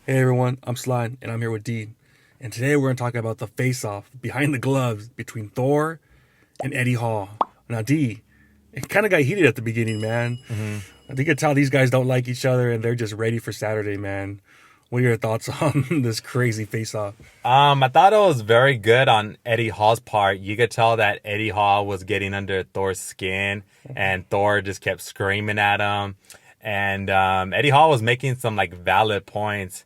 Hey everyone, I'm Slime, and I'm here with Dean. And today we're going to talk about the face-off behind the gloves between Thor and Eddie Hall. Now, D, it kind of got heated at the beginning, man. hmm I think you can tell these guys don't like each other, and they're just ready for Saturday, man. What are your thoughts on this crazy face-off? I thought it was very good on Eddie Hall's part. You could tell that Eddie Hall was getting under Thor's skin, and Thor just kept screaming at him. And Eddie Hall was making some like valid points.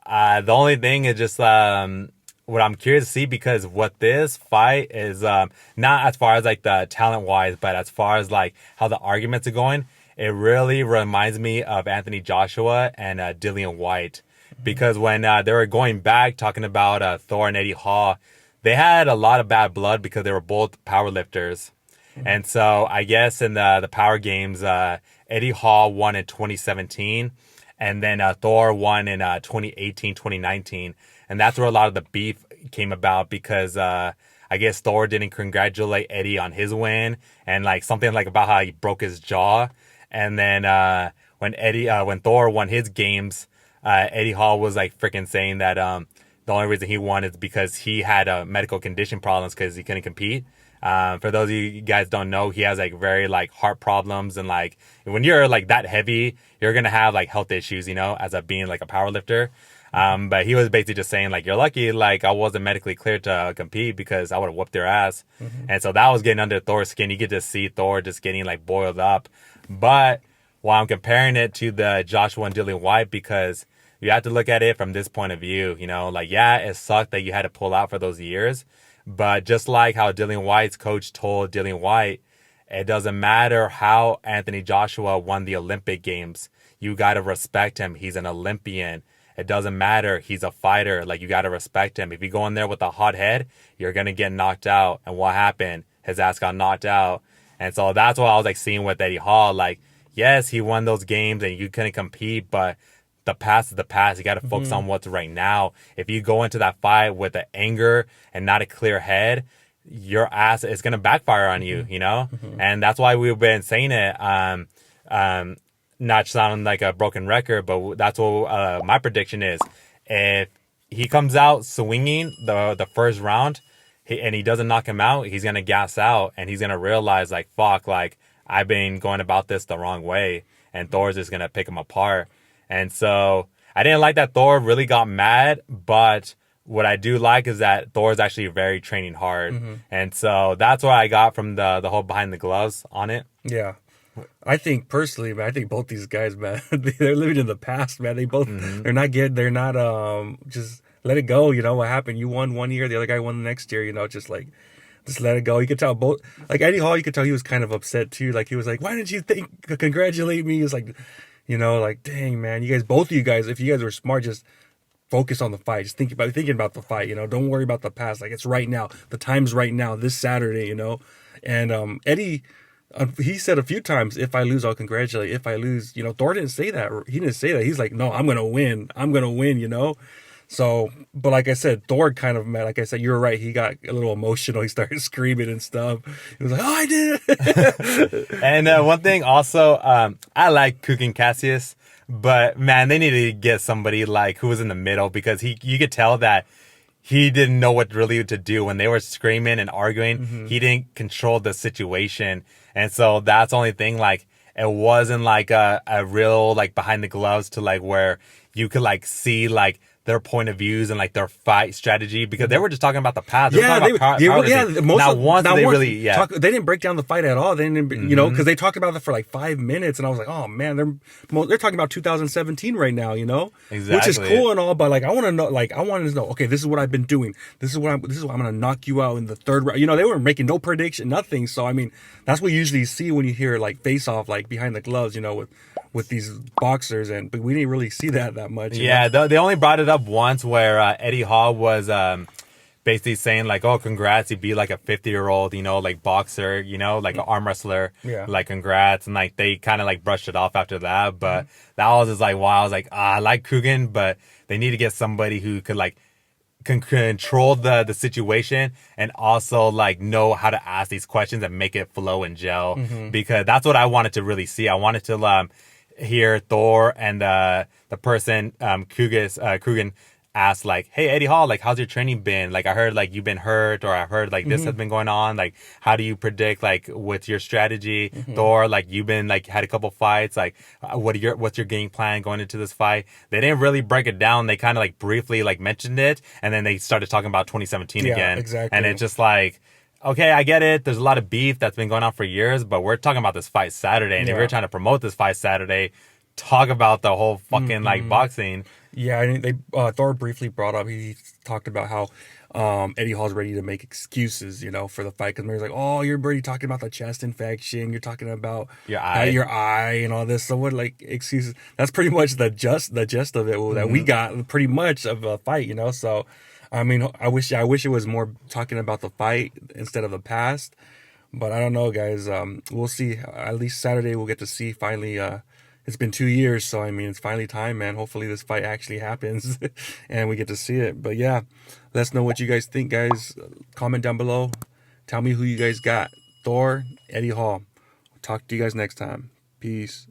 The only thing is just what I'm curious to see, because what this fight is not as far as like the talent wise, but as far as like how the arguments are going, it really reminds me of Anthony Joshua and Dillian White. Because when they were going back talking about Thor and Eddie Hall, they had a lot of bad blood because they were both powerlifters. And so I guess in the power games, Eddie Hall won in 2017, and then Thor won in 2018, 2019. And that's where a lot of the beef came about, because I guess Thor didn't congratulate Eddie on his win, and like something like about how he broke his jaw. And then when Thor won his games, Eddie Hall was like freaking saying that the only reason he won is because he had medical condition problems because he couldn't compete. For those of you guys don't know, he has like very like heart problems, and like when you're like that heavy, you're gonna have like health issues, as a being like a power lifter. But he was basically just saying like, you're lucky like I wasn't medically cleared to compete, because I would have whooped their ass. And so that was getting under Thor's skin. You could just see Thor just getting like boiled up. But while I'm comparing it to the Joshua and Dillian White, because you have to look at it from this point of view, like, yeah, it sucked that you had to pull out for those years. But just like how Dillian White's coach told Dillian White, it doesn't matter how Anthony Joshua won the Olympic Games. You got to respect him. He's an Olympian. It doesn't matter. He's a fighter. Like, you got to respect him. If you go in there with a hot head, you're going to get knocked out. And what happened? His ass got knocked out. And so that's what I was like seeing with Eddie Hall. Like, yes, he won those games and you couldn't compete, but the past is the past. You got to focus on what's right now. If you go into that fight with the anger and not a clear head, your ass is going to backfire on you, And that's why we've been saying it. Not sounding like a broken record, but that's what my prediction is. If he comes out swinging the first round and he doesn't knock him out, he's going to gas out, and he's going to realize like, fuck, like I've been going about this the wrong way, and Thor's just going to pick him apart. And so I didn't like that Thor really got mad, but what I do like is that Thor's actually very training hard. And so that's what I got from the whole behind the gloves on it. Yeah. I think personally, man, I think both these guys, man, they're living in the past, man. They both, they're not good. They're not, just let it go. You know what happened? You won one year, the other guy won the next year, just like, just let it go. You could tell both, like Eddie Hall, you could tell he was kind of upset too. Like he was like, why didn't you congratulate me? He was like, like, dang, man, both of you guys, if you guys were smart, just focus on the fight. Just thinking about the fight, don't worry about the past. Like, it's right now. The time's right now, this Saturday, And Eddie, he said a few times, if I lose, I'll congratulate. If I lose, Thor didn't say that. He didn't say that. He's like, no, I'm going to win. I'm going to win, So, but like I said, Thor kind of, man, like I said, you were right. He got a little emotional. He started screaming and stuff. He was like, oh, I did it. And one thing also, I like Kugan Cassius, but man, they need to get somebody like who was in the middle, because you could tell that he didn't know what really to do when they were screaming and arguing. He didn't control the situation. And so that's the only thing, like, it wasn't like a real, like, behind the gloves to like where you could like see like their point of views and like their fight strategy, because they were just talking about the past. They were talking about they didn't break down the fight at all. They didn't, because they talked about it for like 5 minutes, and I was like, oh man, they're talking about 2017 right now, Exactly. Which is cool and all, but like I wanted to know, okay, this is what I've been doing. This is why I'm gonna knock you out in the third round. They weren't making no prediction, nothing. So I mean, that's what you usually see when you hear like face off, like behind the gloves, with these boxers, but we didn't really see that much. Yeah, they only brought it up once where Eddie Hall was basically saying like, oh, congrats, you beat like a 50-year-old, like boxer, like an arm wrestler. Yeah. Like, congrats. And like they kind of like brushed it off after that. But that was just like, wow, I was like, I like Kugan, but they need to get somebody who could like can control the situation, and also like know how to ask these questions and make it flow and gel, because that's what I wanted to really see. I wanted to hear Thor and the person Coogan asked like, "Hey Eddie Hall, like how's your training been? Like I heard like you've been hurt, or I heard like this has been going on. Like how do you predict like with your strategy, Thor? Like you've been like had a couple fights. Like what's your game plan going into this fight?" They didn't really break it down. They kind of like briefly like mentioned it, and then they started talking about 2017 Yeah, again. exactly. And it's just like, okay, I get it. There's a lot of beef that's been going on for years, but we're talking about this fight Saturday. And if Yeah. you're trying to promote this fight Saturday, talk about the whole fucking like boxing. Yeah, I think they Thor briefly brought up. He talked about how Eddie Hall's ready to make excuses, for the fight. Because Mary's like, "Oh, you're already talking about the chest infection. You're talking about Your eye. your eye, and all this. So what, like excuses? That's pretty much the gist of it that we got. Pretty much of a fight, So, I mean, I wish it was more talking about the fight instead of the past. But I don't know, guys. We'll see. At least Saturday, we'll get to see finally. It's been 2 years, so I mean, it's finally time, man. Hopefully, this fight actually happens, and we get to see it. But yeah, let us know what you guys think, guys. Comment down below. Tell me who you guys got. Thor, Eddie Hall. Talk to you guys next time. Peace.